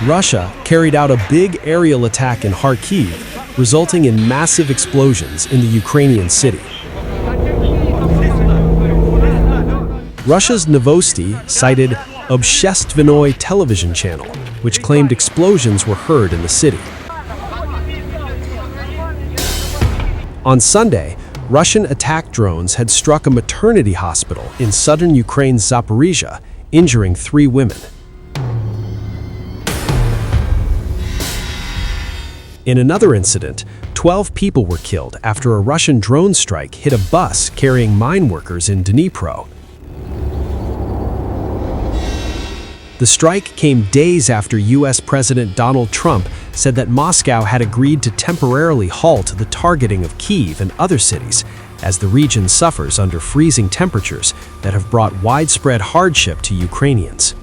Russia carried out a big aerial attack in Kharkiv, resulting in massive explosions in the Ukrainian city. Russia's Novosti cited Obshestvenoy television channel, which claimed explosions were heard in the city. On Sunday, Russian attack drones had struck a maternity hospital in southern Ukraine's Zaporizhzhia, injuring 3 women. In another incident, 12 people were killed after a Russian drone strike hit a bus carrying mine workers in Dnipro. The strike came days after U.S. President Donald Trump said that Moscow had agreed to temporarily halt the targeting of Kyiv and other cities, as the region suffers under freezing temperatures that have brought widespread hardship to Ukrainians.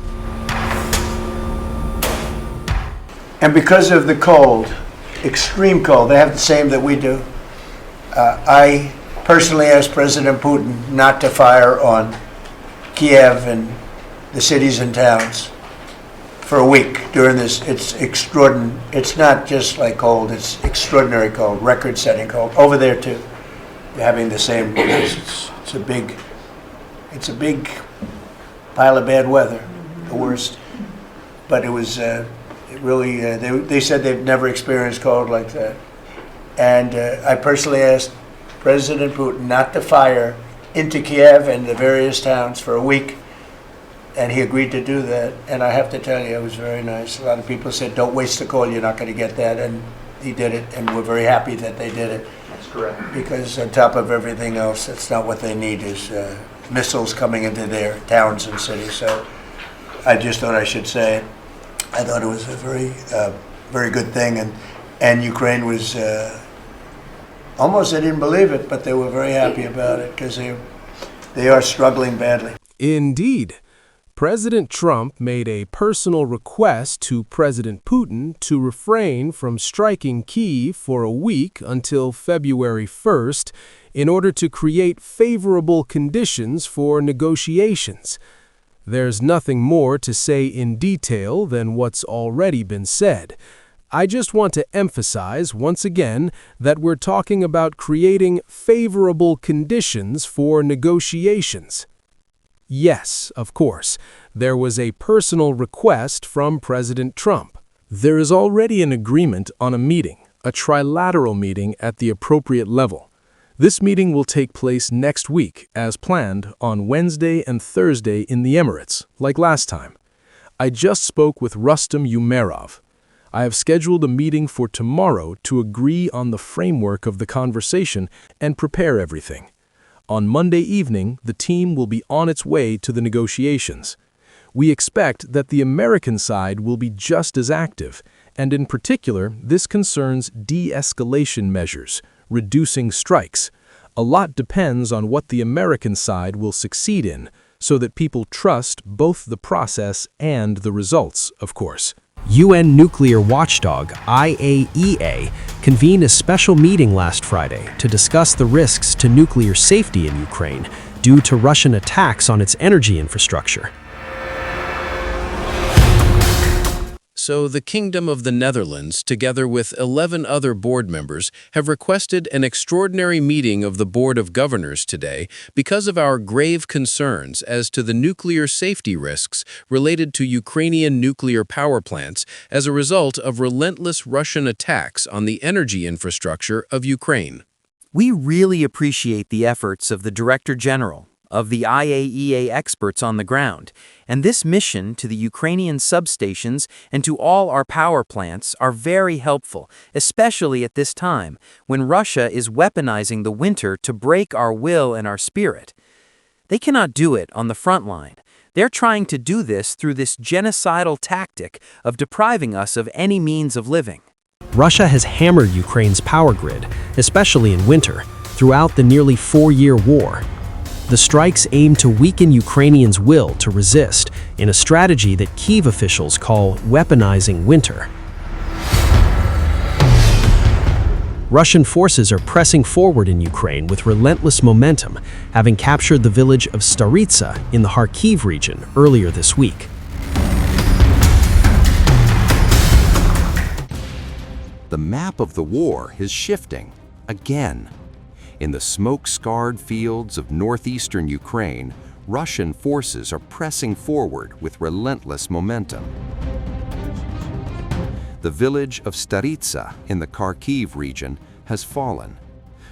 And because of the cold, extreme cold, they have the same that we do. I personally asked President Putin not to fire on Kiev and the cities and towns for a week during this. It's extraordinary. It's not just like cold, it's extraordinary cold, record-setting cold. Over there too, they're having the same. It's a big pile of bad weather, the worst. But it was they said they've never experienced cold like that. And I personally asked President Putin not to fire into Kiev and the various towns for a week. And he agreed to do that, and I have to tell you, it was very nice. A lot of people said, don't waste the coal, you're not going to get that, and he did it, and we're very happy that they did it. That's correct. Because on top of everything else, that's not what they need, is missiles coming into their towns and cities. So I just thought I should say it. I thought it was a very good thing, and Ukraine was, almost they didn't believe it, but they were very happy about it, because they are struggling badly. Indeed. President Trump made a personal request to President Putin to refrain from striking Kyiv for a week until February 1st in order to create favorable conditions for negotiations. There's nothing more to say in detail than what's already been said. I just want to emphasize once again that we're talking about creating favorable conditions for negotiations. Yes, of course, there was a personal request from President Trump. There is already an agreement on a meeting, a trilateral meeting at the appropriate level. This meeting will take place next week, as planned, on Wednesday and Thursday in the Emirates, like last time. I just spoke with Rustam Umerov. I have scheduled a meeting for tomorrow to agree on the framework of the conversation and prepare everything. On Monday evening, the team will be on its way to the negotiations. We expect that the American side will be just as active, and in particular, this concerns de-escalation measures, reducing strikes. A lot depends on what the American side will succeed in, so that people trust both the process and the results, of course. UN nuclear watchdog IAEA convened a special meeting last Friday to discuss the risks to nuclear safety in Ukraine due to Russian attacks on its energy infrastructure. So the Kingdom of the Netherlands, together with 11 other board members, have requested an extraordinary meeting of the Board of Governors today because of our grave concerns as to the nuclear safety risks related to Ukrainian nuclear power plants as a result of relentless Russian attacks on the energy infrastructure of Ukraine. We really appreciate the efforts of the Director General, of the IAEA experts on the ground, and this mission to the Ukrainian substations and to all our power plants are very helpful, especially at this time, when Russia is weaponizing the winter to break our will and our spirit. They cannot do it on the front line. They're trying to do this through this genocidal tactic of depriving us of any means of living. Russia has hammered Ukraine's power grid, especially in winter, throughout the nearly 4-year war. The strikes aim to weaken Ukrainians' will to resist in a strategy that Kyiv officials call weaponizing winter. Russian forces are pressing forward in Ukraine with relentless momentum, having captured the village of Staritsa in the Kharkiv region earlier this week. the map of the war is shifting again. In the smoke-scarred fields of northeastern Ukraine, Russian forces are pressing forward with relentless momentum. The village of Staritsa in the Kharkiv region has fallen.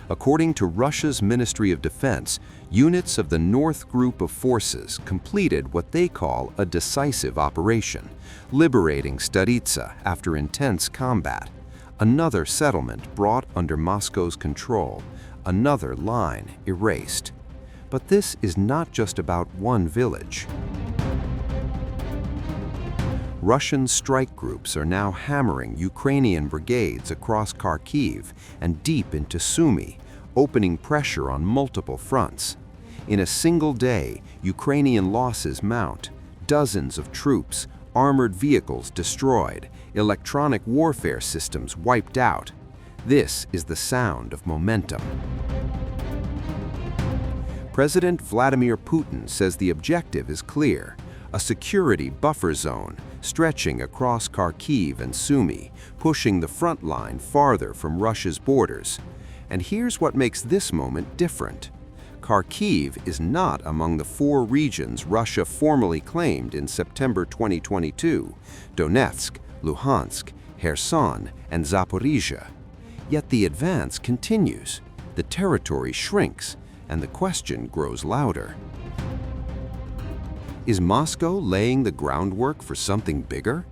According to Russia's Ministry of Defense, units of the North Group of Forces completed what they call a decisive operation, liberating Staritsa after intense combat. Another settlement brought under Moscow's control, another line erased. But this is not just about one village. Russian strike groups are now hammering Ukrainian brigades across Kharkiv and deep into Sumy, opening pressure on multiple fronts. In a single day, Ukrainian losses mount. Dozens of troops, armored vehicles destroyed, electronic warfare systems wiped out. This is the sound of momentum. President Vladimir Putin says the objective is clear: a security buffer zone stretching across Kharkiv and Sumy, pushing the front line farther from Russia's borders. And here's what makes this moment different. Kharkiv is not among the 4 regions Russia formally claimed in September 2022: Donetsk, Luhansk, Kherson, and Zaporizhzhia. Yet the advance continues, the territory shrinks, and the question grows louder. Is Moscow laying the groundwork for something bigger?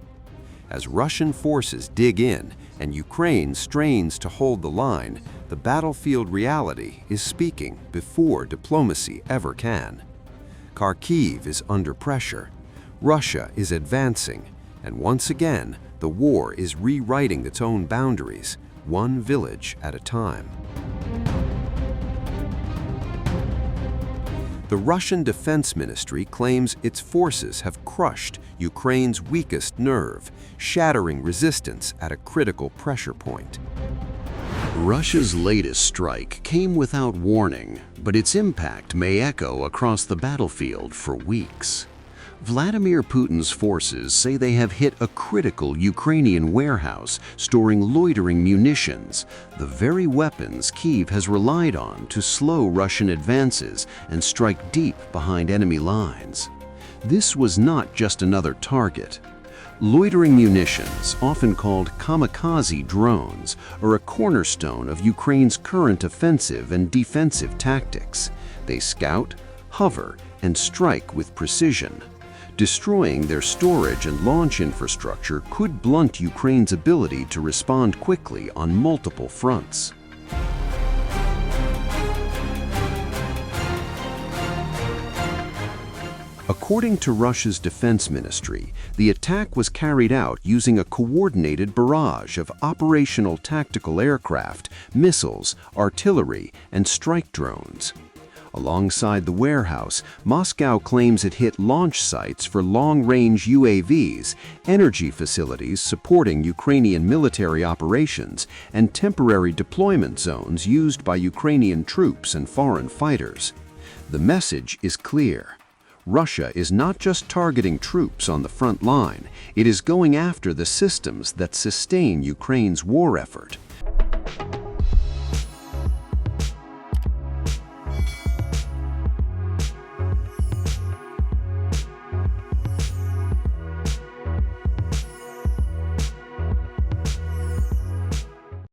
As Russian forces dig in and Ukraine strains to hold the line, the battlefield reality is speaking before diplomacy ever can. Kharkiv is under pressure. Russia is advancing, and once again, the war is rewriting its own boundaries, one village at a time. The Russian Defense Ministry claims its forces have crushed Ukraine's weakest nerve, shattering resistance at a critical pressure point. Russia's latest strike came without warning, but its impact may echo across the battlefield for weeks. Vladimir Putin's forces say they have hit a critical Ukrainian warehouse storing loitering munitions, the very weapons Kyiv has relied on to slow Russian advances and strike deep behind enemy lines. This was not just another target. Loitering munitions, often called kamikaze drones, are a cornerstone of Ukraine's current offensive and defensive tactics. They scout, hover, and strike with precision. Destroying their storage and launch infrastructure could blunt Ukraine's ability to respond quickly on multiple fronts. According to Russia's defense ministry, the attack was carried out using a coordinated barrage of operational tactical aircraft, missiles, artillery, and strike drones. Alongside the warehouse, Moscow claims it hit launch sites for long-range UAVs, energy facilities supporting Ukrainian military operations, and temporary deployment zones used by Ukrainian troops and foreign fighters. The message is clear. Russia is not just targeting troops on the front line, it is going after the systems that sustain Ukraine's war effort.